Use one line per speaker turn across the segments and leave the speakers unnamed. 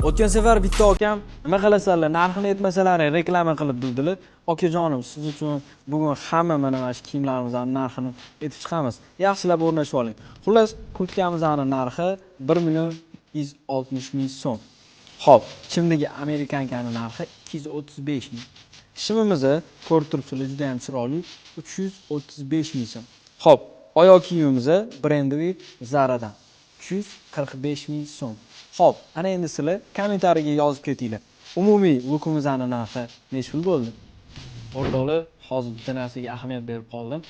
O'tgan safar bitta akam nima qilasanlar, narxini aytmasalar reklama qilib bildilar. Okajonim, siz uchun bugun hamma mana shu kiyimlarimizning narxini aytib chiqamiz. Yaxshilab o'rnashib oling. Xullas, kurtkamizning narxi 1,160,000 so'm. Xo'p, chimdagi amerikankaning narxi 235 ming. Shimimizni ko'rib turibsizlar, juda ham chiroyli, 335 ming so'm. Xo'p, oyoq kiyimimiz brendoviy Zara'dan 345 ming so'm. Xo'p, ana endi sizlar kommentariyaga yozib ketinglar. Umumiy lukimizning narxi necha pul bo'ldi? O'rtoqlar, hozir bitta narsaga ahamiyat berib qoldim.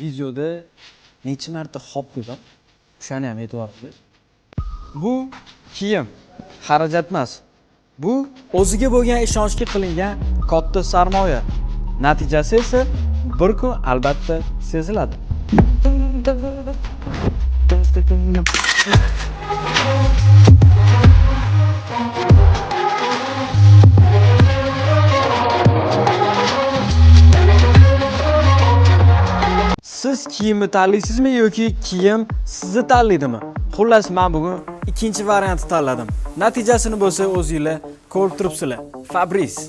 Videoda necha marta xo'p dedim. O'shani ham e'tibor qiling. Bu kiyim xarajat emas. Bu o'ziga bo'lgan ishonchga qilingan katta sarmoya. Natijasi esa bir kun albatta seziladi. Siz kiyimni tanlaysizmi yoki kiyim sizni tanlaydimi? Xullas, men bugun ikkinchi variantni tanladim. Natijasini bo'lsa o'zingizlar ko'rib turibsizlar. Fabrice